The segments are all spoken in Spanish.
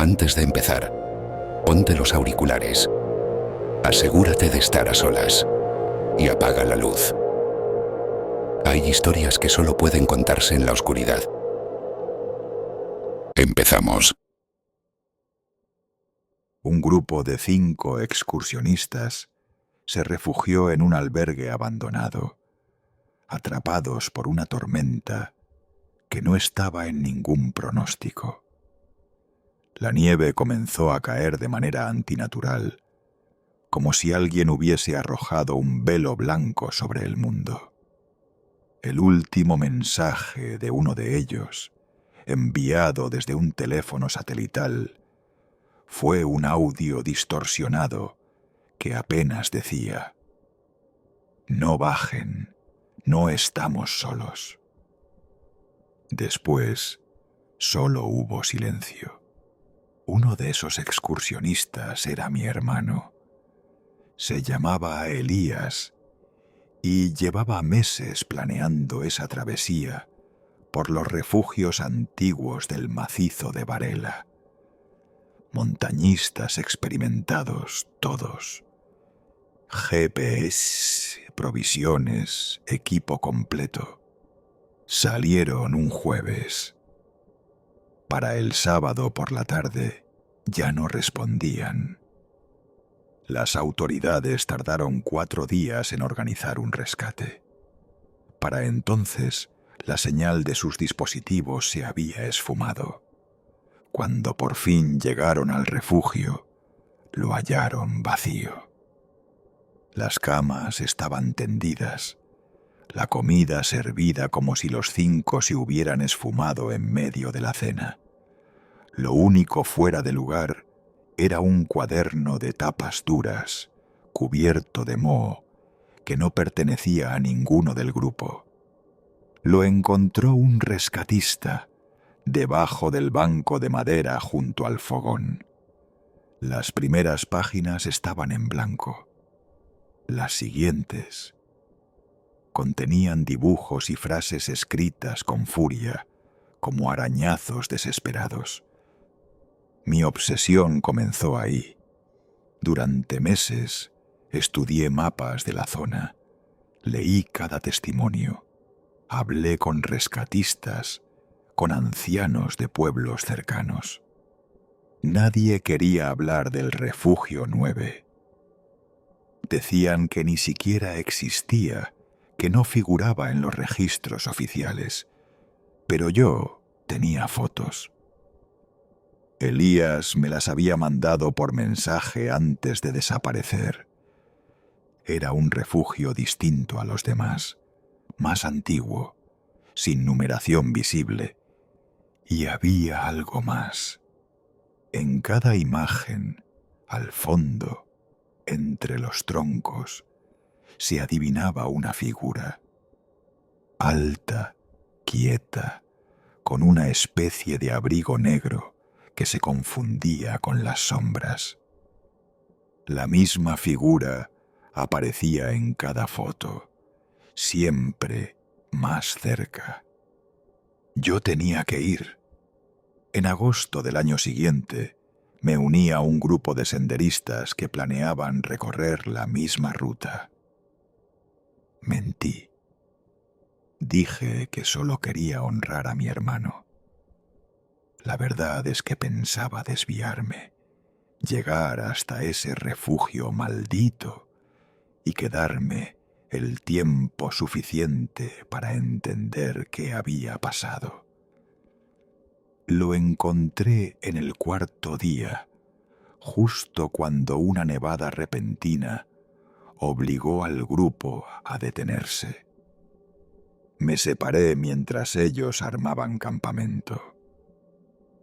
Antes de empezar, ponte los auriculares, asegúrate de estar a solas y apaga la luz. Hay historias que solo pueden contarse en la oscuridad. Empezamos. Un grupo de 5 excursionistas se refugió en un albergue abandonado, atrapados por una tormenta que no estaba en ningún pronóstico. La nieve comenzó a caer de manera antinatural, como si alguien hubiese arrojado un velo blanco sobre el mundo. El último mensaje de uno de ellos, enviado desde un teléfono satelital, fue un audio distorsionado que apenas decía: «No bajen, no estamos solos». Después, solo hubo silencio. Uno de esos excursionistas era mi hermano. Se llamaba Elías y llevaba meses planeando esa travesía por los refugios antiguos del macizo de Varela. Montañistas experimentados todos. GPS, provisiones, equipo completo. Salieron un jueves. Para el sábado por la tarde ya no respondían. Las autoridades tardaron 4 días en organizar un rescate. Para entonces, la señal de sus dispositivos se había esfumado. Cuando por fin llegaron al refugio, lo hallaron vacío. Las camas estaban tendidas, la comida servida como si los 5 se hubieran esfumado en medio de la cena. Lo único fuera de lugar era un cuaderno de tapas duras, cubierto de moho, que no pertenecía a ninguno del grupo. Lo encontró un rescatista debajo del banco de madera junto al fogón. Las primeras páginas estaban en blanco. Las siguientes contenían dibujos y frases escritas con furia, como arañazos desesperados. Mi obsesión comenzó ahí. Durante meses estudié mapas de la zona, leí cada testimonio, hablé con rescatistas, con ancianos de pueblos cercanos. Nadie quería hablar del Refugio 9. Decían que ni siquiera existía, que no figuraba en los registros oficiales, pero yo tenía fotos. Elías me las había mandado por mensaje antes de desaparecer. Era un refugio distinto a los demás, más antiguo, sin numeración visible. Y había algo más. En cada imagen, al fondo, entre los troncos, se adivinaba una figura. Alta, quieta, con una especie de abrigo negro que se confundía con las sombras. La misma figura aparecía en cada foto, siempre más cerca. Yo tenía que ir. En agosto del año siguiente, me uní a un grupo de senderistas que planeaban recorrer la misma ruta. Mentí. Dije que solo quería honrar a mi hermano. La verdad es que pensaba desviarme, llegar hasta ese refugio maldito y quedarme el tiempo suficiente para entender qué había pasado. Lo encontré en el 4.º día, justo cuando una nevada repentina obligó al grupo a detenerse. Me separé mientras ellos armaban campamento.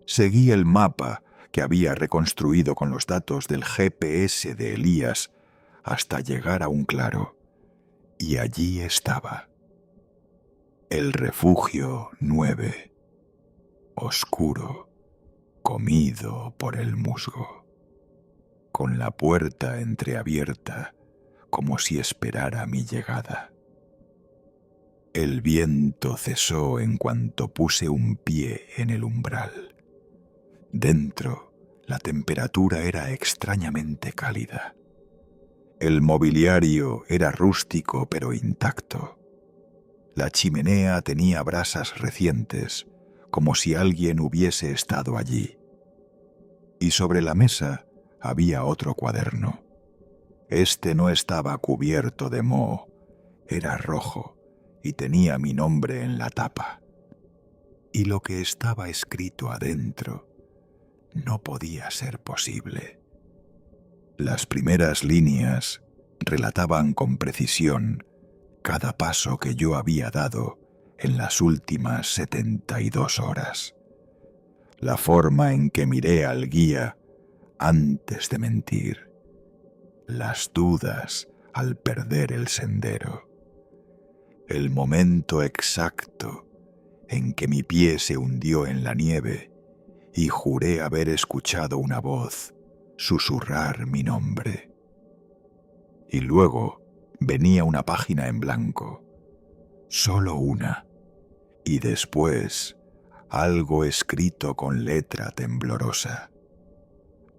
Seguí el mapa que había reconstruido con los datos del GPS de Elías hasta llegar a un claro, y allí estaba. El Refugio 9, oscuro, comido por el musgo, con la puerta entreabierta como si esperara mi llegada. El viento cesó en cuanto puse un pie en el umbral. Dentro, La temperatura era extrañamente cálida. El mobiliario era rústico pero intacto. La chimenea tenía brasas recientes, como si alguien hubiese estado allí. Y sobre la mesa había otro cuaderno. Este no estaba cubierto de moho, era rojo y tenía mi nombre en la tapa. Y lo que estaba escrito adentro no podía ser posible. Las primeras líneas relataban con precisión cada paso que yo había dado en las últimas 72 horas. La forma en que miré al guía antes de mentir. Las dudas al perder el sendero. El momento exacto en que mi pie se hundió en la nieve y juré haber escuchado una voz susurrar mi nombre. Y luego venía una página en blanco, solo una, y después algo escrito con letra temblorosa.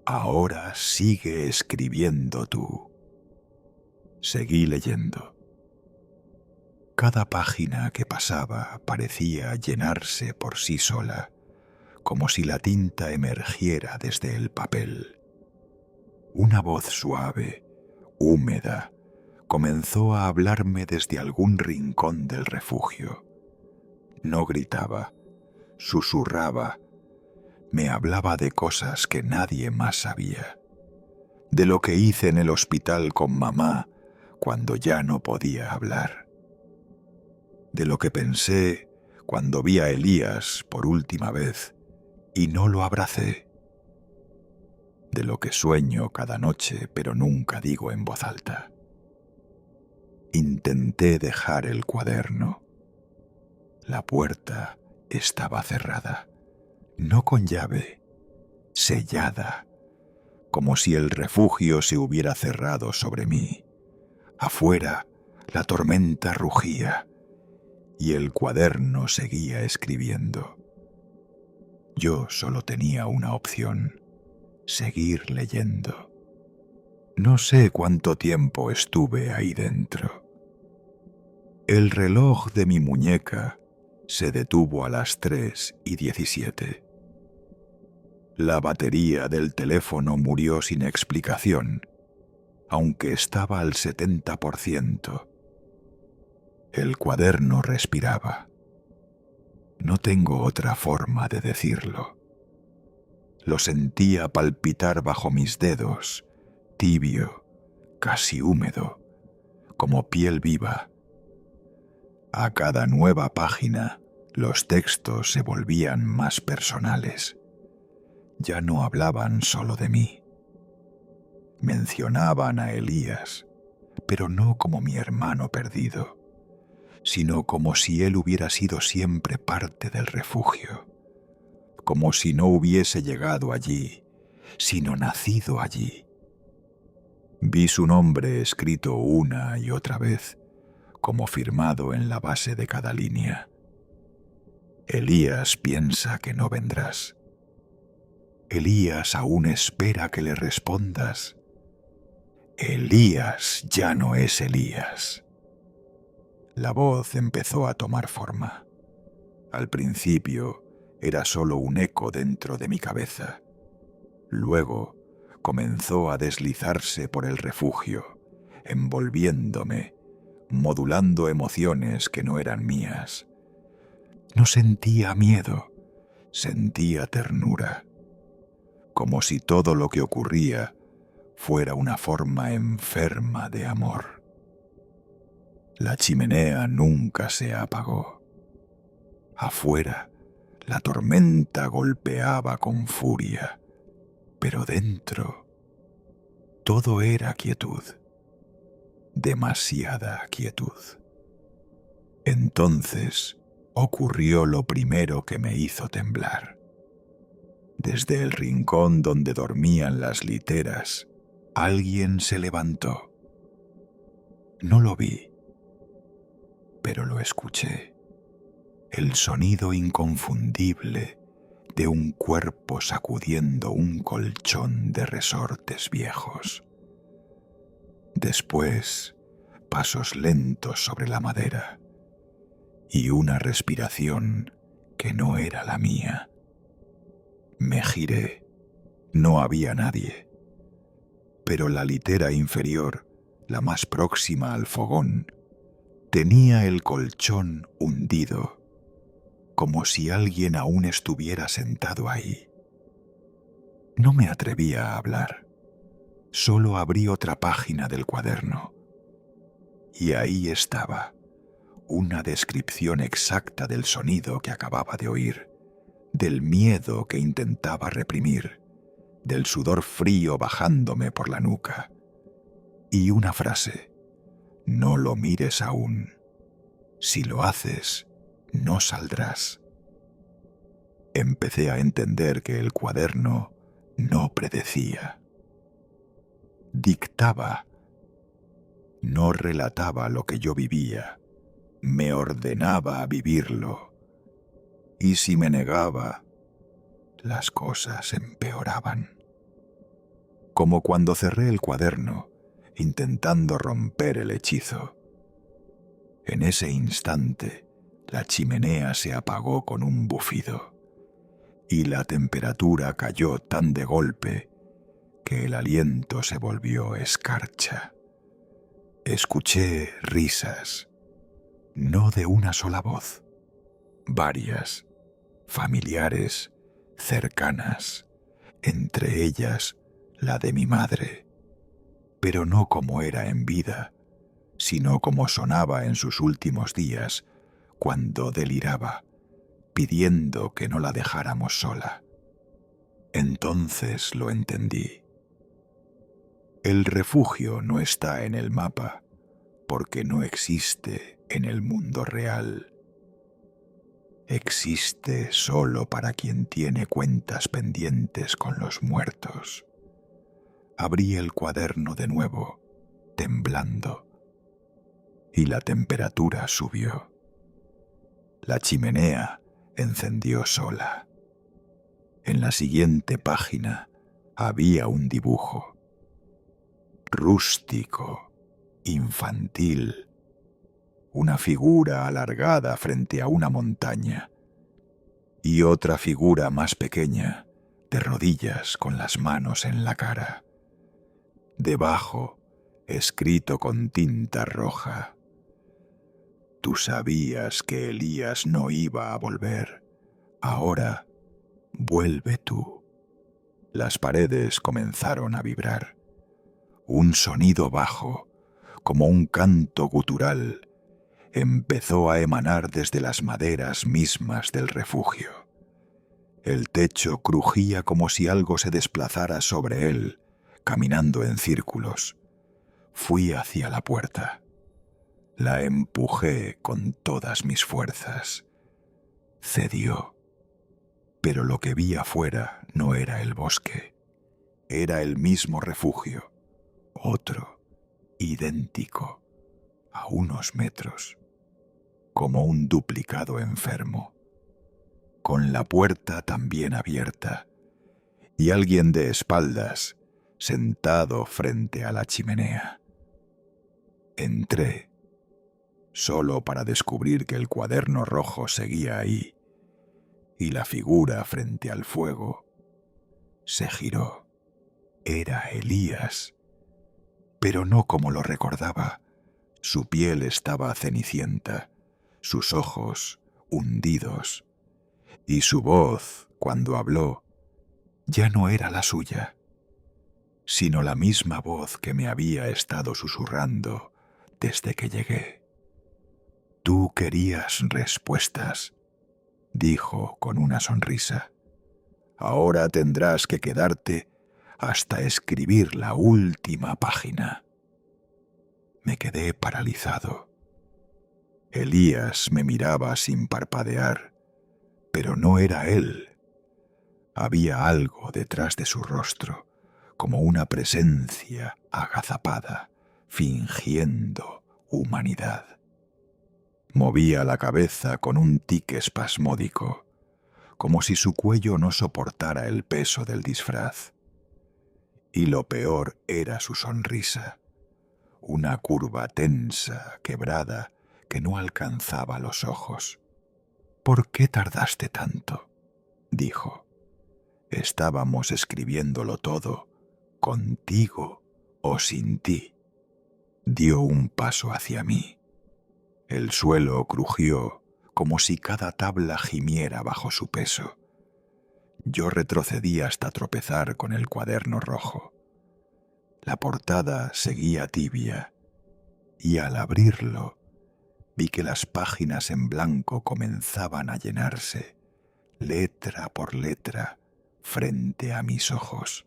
Ahora sigue escribiendo tú. Seguí leyendo. Cada página que pasaba parecía llenarse por sí sola, como si la tinta emergiera desde el papel. Una voz suave, húmeda, comenzó a hablarme desde algún rincón del refugio. No gritaba, susurraba, me hablaba de cosas que nadie más sabía, de lo que hice en el hospital con mamá cuando ya no podía hablar, de lo que pensé cuando vi a Elías por última vez y no lo abracé, de lo que sueño cada noche pero nunca digo en voz alta. Intenté dejar el cuaderno. La puerta estaba cerrada, no con llave, sellada, como si el refugio se hubiera cerrado sobre mí. Afuera, la tormenta rugía y el cuaderno seguía escribiendo. Yo solo tenía una opción: seguir leyendo. No sé cuánto tiempo estuve ahí dentro. El reloj de mi muñeca se detuvo a las 3:17. La batería del teléfono murió sin explicación, aunque estaba al 70%. El cuaderno respiraba. No tengo otra forma de decirlo. Lo sentía palpitar bajo mis dedos, tibio, casi húmedo, como piel viva. A cada nueva página, los textos se volvían más personales. Ya no hablaban solo de mí. Mencionaban a Elías, pero no como mi hermano perdido, sino como si él hubiera sido siempre parte del refugio, como si no hubiese llegado allí, sino nacido allí. Vi su nombre escrito una y otra vez, como firmado en la base de cada línea. Elías piensa que no vendrás. Elías aún espera que le respondas. Elías ya no es Elías. La voz empezó a tomar forma. Al principio era solo un eco dentro de mi cabeza. Luego comenzó a deslizarse por el refugio, envolviéndome, modulando emociones que no eran mías. No sentía miedo, sentía ternura, como si todo lo que ocurría fuera una forma enferma de amor. La chimenea nunca se apagó. Afuera, la tormenta golpeaba con furia, pero dentro todo era quietud, demasiada quietud. Entonces ocurrió lo primero que me hizo temblar. Desde el rincón donde dormían las literas, alguien se levantó. No lo vi, pero lo escuché. El sonido inconfundible de un cuerpo sacudiendo un colchón de resortes viejos. Después, pasos lentos sobre la madera y una respiración que no era la mía. Me giré. No había nadie. Pero la litera inferior, la más próxima al fogón, tenía el colchón hundido, como si alguien aún estuviera sentado ahí. No me atrevía a hablar. Solo abrí otra página del cuaderno. Y ahí estaba, una descripción exacta del sonido que acababa de oír, del miedo que intentaba reprimir, del sudor frío bajándome por la nuca. Y una frase: no lo mires aún. Si lo haces, no saldrás. Empecé a entender que el cuaderno no predecía. Dictaba. No relataba lo que yo vivía, me ordenaba vivirlo. Y si me negaba, las cosas empeoraban. Como cuando cerré el cuaderno, intentando romper el hechizo. En ese instante, la chimenea se apagó con un bufido, y la temperatura cayó tan de golpe que el aliento se volvió escarcha. Escuché risas, no de una sola voz, varias, familiares, cercanas, entre ellas la de mi madre, pero no como era en vida, sino como sonaba en sus últimos días, cuando deliraba, pidiendo que no la dejáramos sola. Entonces lo entendí. El refugio no está en el mapa, porque no existe en el mundo real. Existe solo para quien tiene cuentas pendientes con los muertos. Abrí el cuaderno de nuevo, temblando, y la temperatura subió. La chimenea encendió sola. En la siguiente página había un dibujo. Rústico, infantil, una figura alargada frente a una montaña y otra figura más pequeña, de rodillas con las manos en la cara. Debajo, escrito con tinta roja: tú sabías que Elías no iba a volver. Ahora, vuelve tú. Las paredes comenzaron a vibrar. Un sonido bajo, como un canto gutural, empezó a emanar desde las maderas mismas del refugio. El techo crujía como si algo se desplazara sobre él, caminando en círculos. Fui hacia la puerta. La empujé con todas mis fuerzas. Cedió. Pero lo que vi afuera no era el bosque. Era el mismo refugio. Otro, idéntico, a unos metros, como un duplicado enfermo, con la puerta también abierta, y alguien de espaldas, sentado frente a la chimenea. Entré, solo para descubrir que el cuaderno rojo seguía ahí, y la figura frente al fuego se giró. Era Elías, pero no como lo recordaba. Su piel estaba cenicienta, sus ojos hundidos, y su voz, cuando habló, ya no era la suya, sino la misma voz que me había estado susurrando desde que llegué. Tú querías respuestas, dijo con una sonrisa. Ahora tendrás que quedarte hasta escribir la última página. Me quedé paralizado. Elías me miraba sin parpadear, pero no era él. Había algo detrás de su rostro, como una presencia agazapada, fingiendo humanidad. Movía la cabeza con un tic espasmódico, como si su cuello no soportara el peso del disfraz. Y lo peor era su sonrisa, una curva tensa, quebrada, que no alcanzaba los ojos. «¿Por qué tardaste tanto?», dijo. «Estábamos escribiéndolo todo, contigo o sin ti». Dio un paso hacia mí. El suelo crujió como si cada tabla gimiera bajo su peso. Yo retrocedí hasta tropezar con el cuaderno rojo. La portada seguía tibia, y al abrirlo vi que las páginas en blanco comenzaban a llenarse, letra por letra, frente a mis ojos.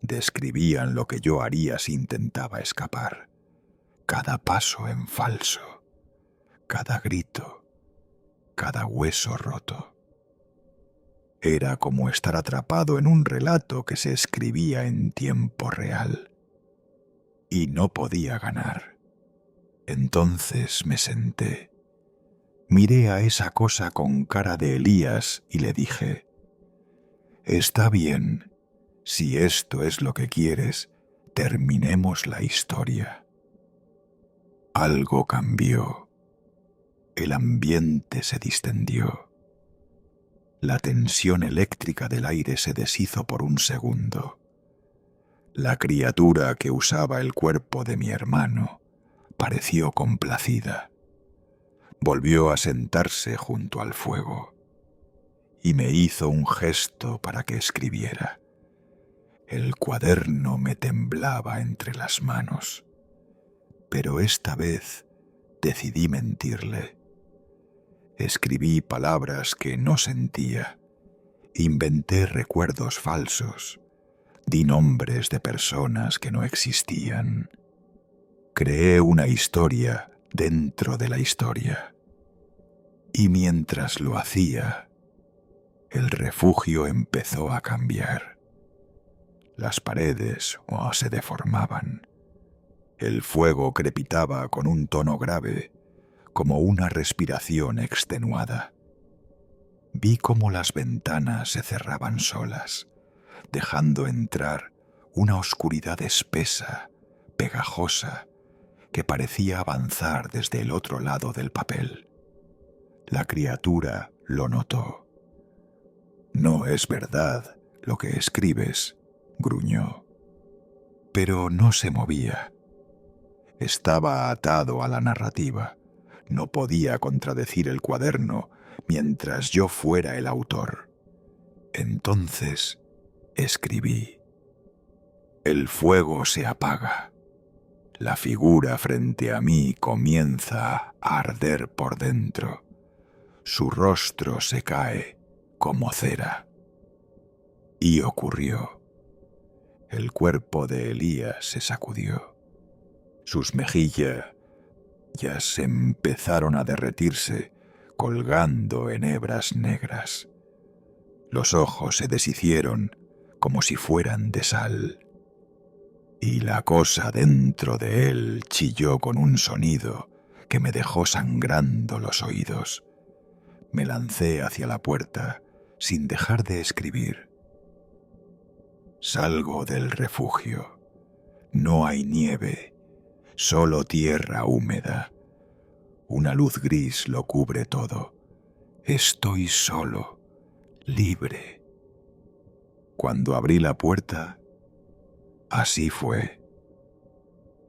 Describían lo que yo haría si intentaba escapar. Cada paso en falso, cada grito, cada hueso roto. Era como estar atrapado en un relato que se escribía en tiempo real. Y no podía ganar. Entonces me senté. Miré a esa cosa con cara de Elías y le dije: «Está bien, si esto es lo que quieres, terminemos la historia». Algo cambió. El ambiente se distendió. La tensión eléctrica del aire se deshizo por un segundo. La criatura que usaba el cuerpo de mi hermano pareció complacida. Volvió a sentarse junto al fuego y me hizo un gesto para que escribiera. El cuaderno me temblaba entre las manos, pero esta vez decidí mentirle. Escribí palabras que no sentía, inventé recuerdos falsos, di nombres de personas que no existían. Creé una historia dentro de la historia. Y mientras lo hacía, el refugio empezó a cambiar. Las paredes se deformaban. El fuego crepitaba con un tono grave, como una respiración extenuada. Vi cómo las ventanas se cerraban solas, dejando entrar una oscuridad espesa, pegajosa, que parecía avanzar desde el otro lado del papel. La criatura lo notó. «No es verdad lo que escribes», gruñó. Pero no se movía. Estaba atado a la narrativa. No podía contradecir el cuaderno mientras yo fuera el autor. Entonces escribí. El fuego se apaga. La figura frente a mí comienza a arder por dentro. Su rostro se cae como cera. Y ocurrió. El cuerpo de Elías se sacudió. Sus mejillas ya se empezaron a derretirse, colgando en hebras negras. Los ojos se deshicieron como si fueran de sal. Y la cosa dentro de él chilló con un sonido que me dejó sangrando los oídos. Me lancé hacia la puerta sin dejar de escribir. Salgo del refugio. No hay nieve, solo tierra húmeda. Una luz gris lo cubre todo. Estoy solo, libre. Cuando abrí la puerta, así fue.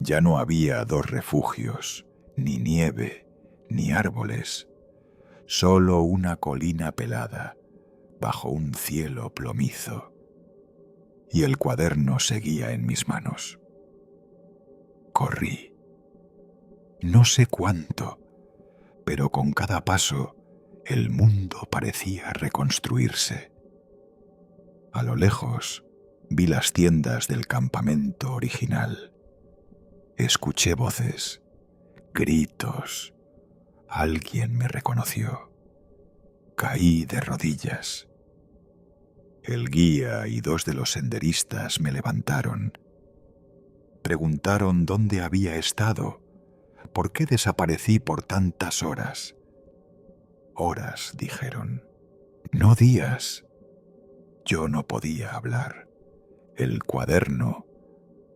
Ya no había dos refugios, ni nieve, ni árboles. Solo una colina pelada, bajo un cielo plomizo. Y el cuaderno seguía en mis manos. Corrí. No sé cuánto, pero con cada paso el mundo parecía reconstruirse. A lo lejos vi las tiendas del campamento original. Escuché voces, gritos. Alguien me reconoció. Caí de rodillas. El guía y dos de los senderistas me levantaron. Preguntaron dónde había estado, por qué desaparecí por tantas horas. Horas, dijeron, No días. Yo no podía hablar. El cuaderno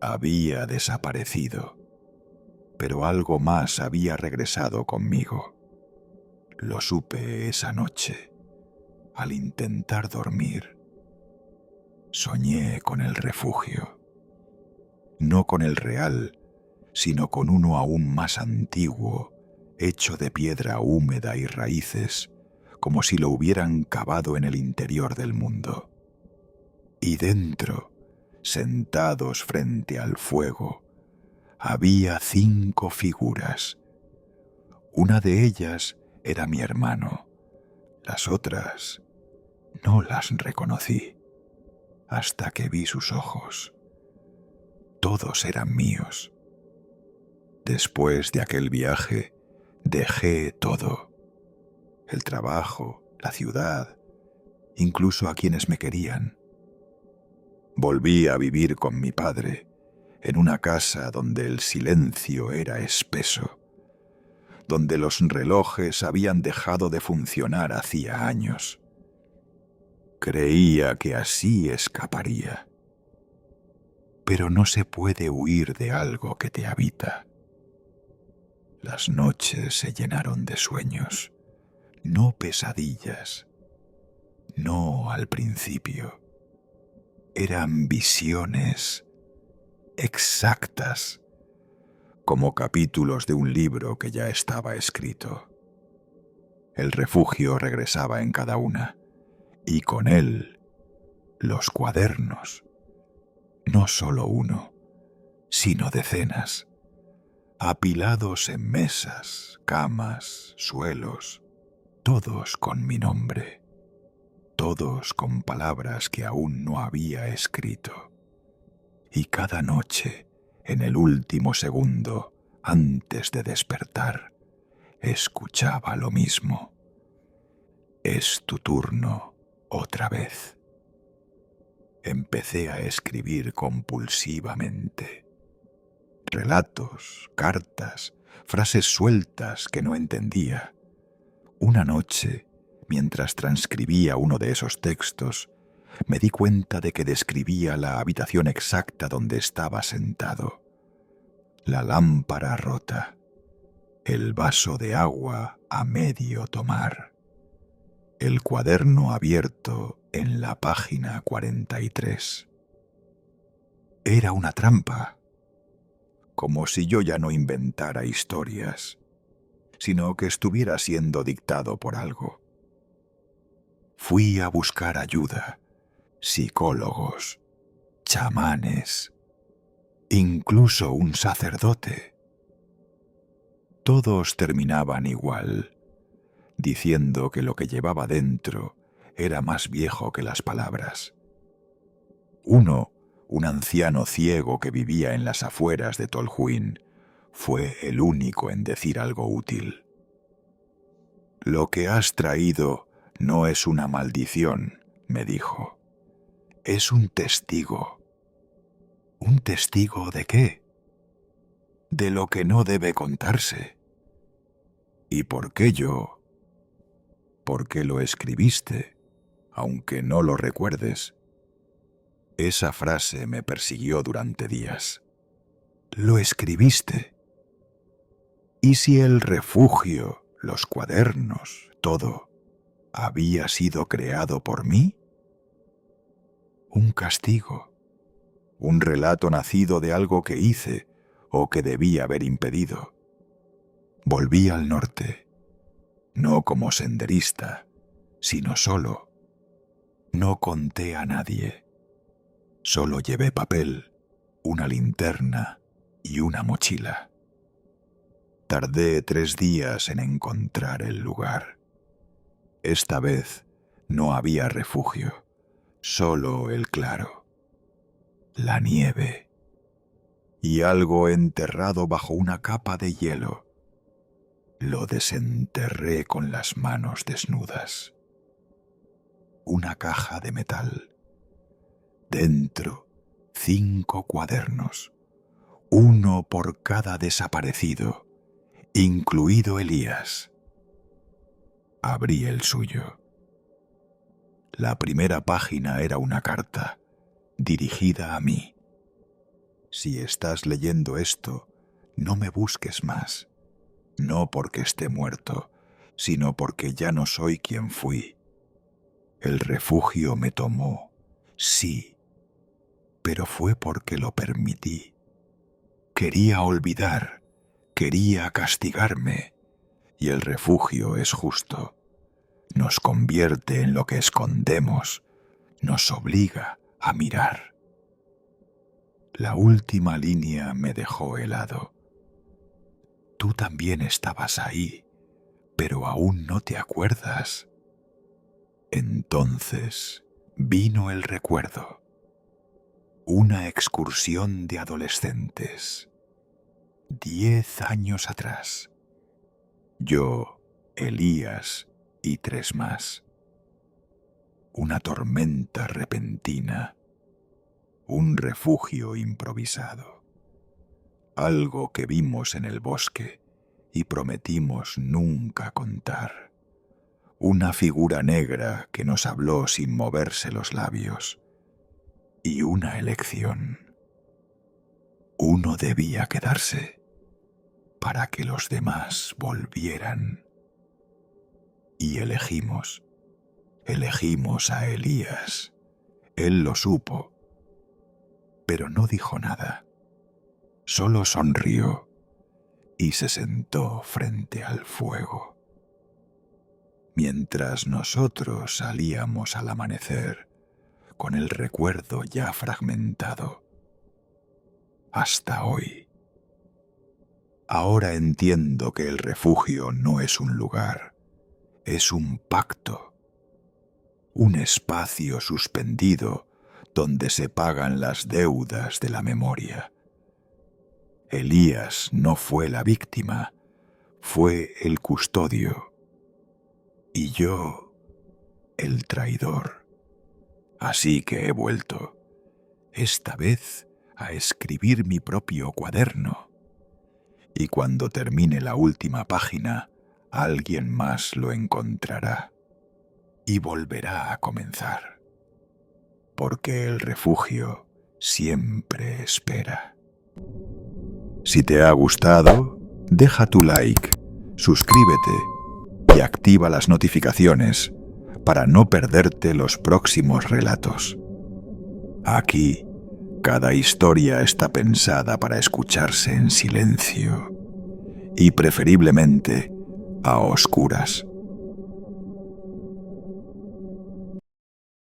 había desaparecido, pero algo más había regresado conmigo. Lo supe esa noche, al intentar dormir. Soñé con el refugio, no con el real, sino con uno aún más antiguo, hecho de piedra húmeda y raíces, como si lo hubieran cavado en el interior del mundo. Y dentro, sentados frente al fuego, había 5 figuras. Una de ellas era mi hermano. Las otras no las reconocí hasta que vi sus ojos. Todos eran míos. Después de aquel viaje, dejé todo. El trabajo, la ciudad, incluso a quienes me querían. Volví a vivir con mi padre, en una casa donde el silencio era espeso, donde los relojes habían dejado de funcionar hacía años. Creía que así escaparía. Pero no se puede huir de algo que te habita. Las noches se llenaron de sueños, no pesadillas, no al principio. Eran visiones exactas, como capítulos de un libro que ya estaba escrito. El refugio regresaba en cada una, y con él los cuadernos. No solo uno, sino decenas, apilados en mesas, camas, suelos, todos con mi nombre, todos con palabras que aún no había escrito. Y cada noche, en el último segundo, antes de despertar, escuchaba lo mismo. Es tu turno otra vez. Empecé a escribir compulsivamente. Relatos, cartas, frases sueltas que no entendía. Una noche, mientras transcribía uno de esos textos, me di cuenta de que describía la habitación exacta donde estaba sentado. La lámpara rota, el vaso de agua a medio tomar, el cuaderno abierto en la página 43. Era una trampa, como si yo ya no inventara historias, sino que estuviera siendo dictado por algo. Fui a buscar ayuda, psicólogos, chamanes, incluso un sacerdote. Todos terminaban igual, diciendo que lo que llevaba dentro era más viejo que las palabras. Uno, un anciano ciego que vivía en las afueras de Tolhuin, fue el único en decir algo útil. Lo que has traído no es una maldición, me dijo. Es un testigo. ¿Un testigo de qué? De lo que no debe contarse. ¿Y por qué yo? Porque lo escribiste, aunque no lo recuerdes. Esa frase me persiguió durante días. Lo escribiste. ¿Y si el refugio, los cuadernos, todo, había sido creado por mí? Un castigo, un relato nacido de algo que hice o que debí haber impedido. Volví al norte, no como senderista, sino solo. No conté a nadie. Solo llevé papel, una linterna y una mochila. Tardé 3 días en encontrar el lugar. Esta vez no había refugio, solo el claro, la nieve y algo enterrado bajo una capa de hielo. Lo desenterré con las manos desnudas. Una caja de metal. Dentro, 5 cuadernos, uno por cada desaparecido, incluido Elías. Abrí el suyo. La primera página era una carta, dirigida a mí. Si estás leyendo esto, no me busques más. No porque esté muerto, sino porque ya no soy quien fui. El refugio me tomó, sí, pero fue porque lo permití. Quería olvidar, quería castigarme, y el refugio es justo. Nos convierte en lo que escondemos, nos obliga a mirar. La última línea me dejó helado. Tú también estabas ahí, pero aún no te acuerdas. Entonces vino el recuerdo. Una excursión de adolescentes. 10 años atrás. Yo, Elías y 3 más. Una tormenta repentina. Un refugio improvisado. Algo que vimos en el bosque y prometimos nunca contar. Una figura negra que nos habló sin moverse los labios. Y una elección. Uno debía quedarse para que los demás volvieran. Y elegimos a Elías. Él lo supo, pero no dijo nada. Solo sonrió y se sentó frente al fuego. Mientras nosotros salíamos al amanecer, con el recuerdo ya fragmentado. Hasta hoy. Ahora entiendo que el refugio no es un lugar, es un pacto. Un espacio suspendido donde se pagan las deudas de la memoria. Elías no fue la víctima, fue el custodio. Y yo, el traidor. Así que he vuelto, esta vez a escribir mi propio cuaderno. Y cuando termine la última página, alguien más lo encontrará y volverá a comenzar. Porque el refugio siempre espera. Si te ha gustado, deja tu like, suscríbete y activa las notificaciones para no perderte los próximos relatos. Aquí, cada historia está pensada para escucharse en silencio y preferiblemente a oscuras.